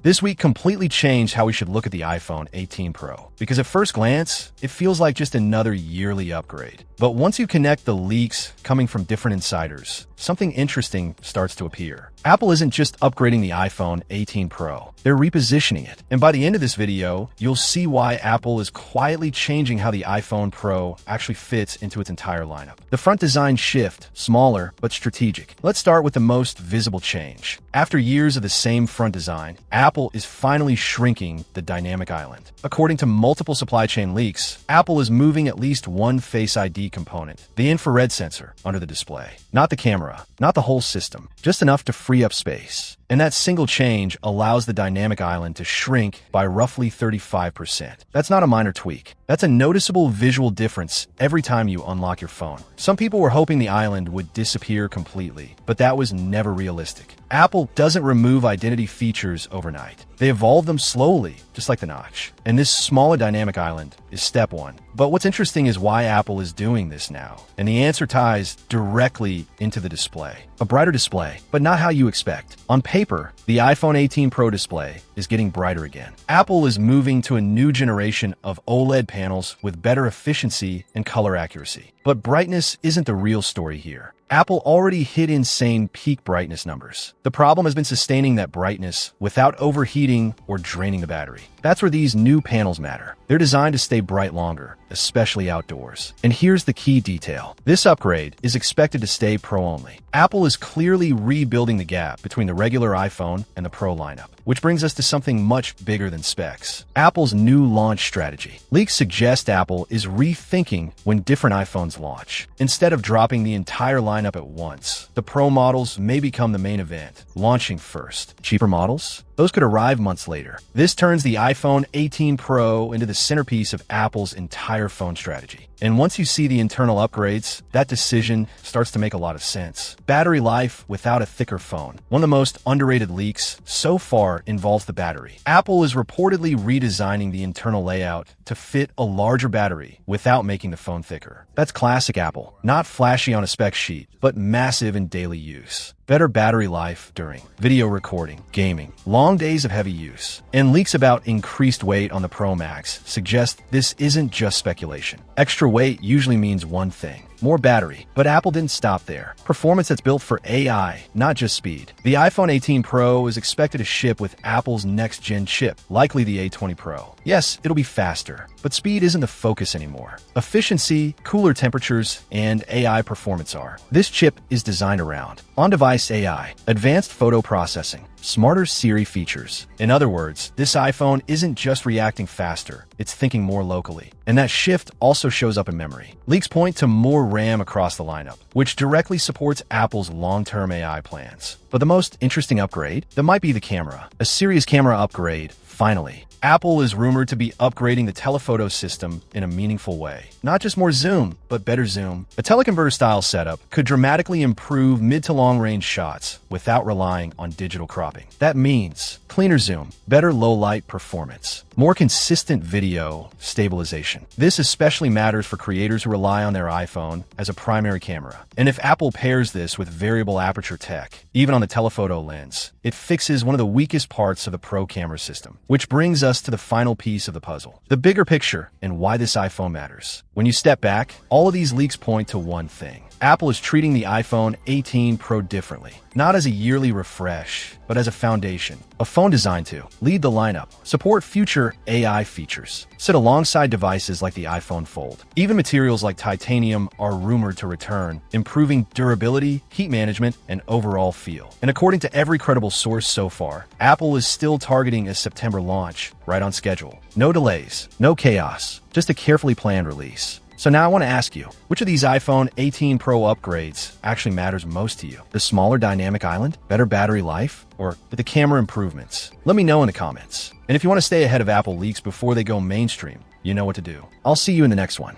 This week completely changed how we should look at the iPhone 18 Pro, because at first glance, it feels like just another yearly upgrade. But once you connect the leaks coming from different insiders, something interesting starts to appear. Apple isn't just upgrading the iPhone 18 Pro, they're repositioning it. And by the end of this video, you'll see why Apple is quietly changing how the iPhone Pro actually fits into its entire lineup. The front design shift, smaller but strategic. Let's start with the most visible change. After years of the same front design, Apple is finally shrinking the dynamic island. According to multiple supply chain leaks, Apple is moving at least one Face ID component, the infrared sensor, under the display. Not the camera, not the whole system, just enough to free up space. And that single change allows the dynamic island to shrink by roughly 35%. That's not a minor tweak. That's a noticeable visual difference every time you unlock your phone. Some people were hoping the island would disappear completely, but that was never realistic. Apple doesn't remove identity features overnight. They evolve them slowly, just like the notch. And this smaller dynamic island is step one. But what's interesting is why Apple is doing this now. And the answer ties directly into the display. A brighter display, but not how you expect. On paper, the iPhone 18 Pro display is getting brighter again. Apple is moving to a new generation of OLED panels with better efficiency and color accuracy. But brightness isn't the real story here. Apple already hit insane peak brightness numbers. The problem has been sustaining that brightness without overheating or draining the battery. That's where these new panels matter. They're designed to stay bright longer, especially outdoors. And here's the key detail. This upgrade is expected to stay Pro-only. Apple is clearly rebuilding the gap between the regular iPhone and the Pro lineup, which brings us to something much bigger than specs. Apple's new launch strategy. Leaks suggest Apple is rethinking when different iPhones launch. Instead of dropping the entire lineup at once, the Pro models may become the main event, launching first. Cheaper models? Those could arrive months later. This turns the iPhone 18 Pro into the centerpiece of Apple's entire phone strategy. And once you see the internal upgrades, that decision starts to make a lot of sense. Battery life without a thicker phone. One of the most underrated leaks so far involves the battery. Apple is reportedly redesigning the internal layout to fit a larger battery without making the phone thicker. That's classic Apple. Not flashy on a spec sheet, but massive in daily use. Better battery life during video recording, gaming, long days of heavy use. And leaks about increased weight on the Pro Max suggest this isn't just speculation. Extra weight usually means one thing: more battery. But Apple didn't stop there. Performance that's built for AI, not just speed. The iPhone 18 Pro is expected to ship with Apple's next-gen chip, likely the A20 Pro. Yes, it'll be faster, but speed isn't the focus anymore. Efficiency, cooler temperatures, and AI performance are. This chip is designed around on-device AI, advanced photo processing, smarter Siri features. In other words, this iPhone isn't just reacting faster, it's thinking more locally. And that shift also shows up in memory. Leaks point to more RAM across the lineup, which directly supports Apple's long-term AI plans. But the most interesting upgrade, that might be the camera. A serious camera upgrade, finally. Apple is rumored to be upgrading the telephoto system in a meaningful way. Not just more zoom, but better zoom. A teleconverter-style setup could dramatically improve mid to long-range shots without relying on digital cropping. That means cleaner zoom, better low-light performance, more consistent video stabilization. This especially matters for creators who rely on their iPhone as a primary camera. And if Apple pairs this with variable aperture tech, even on the telephoto lens, it fixes one of the weakest parts of the Pro camera system, which brings us to the final piece of the puzzle, the bigger picture and why this iPhone matters. When you step back, all of these leaks point to one thing. Apple is treating the iPhone 18 Pro differently, not as a yearly refresh, but as a foundation, a phone designed to lead the lineup, support future AI features, sit alongside devices like the iPhone Fold. Even materials like titanium are rumored to return, improving durability, heat management, and overall feel. And according to every credible source so far, Apple is still targeting a September launch, right on schedule. No delays, no chaos, just a carefully planned release. So now I want to ask you, which of these iPhone 18 Pro upgrades actually matters most to you? The smaller dynamic island, better battery life, or the camera improvements? Let me know in the comments. And if you want to stay ahead of Apple leaks before they go mainstream, you know what to do. I'll see you in the next one.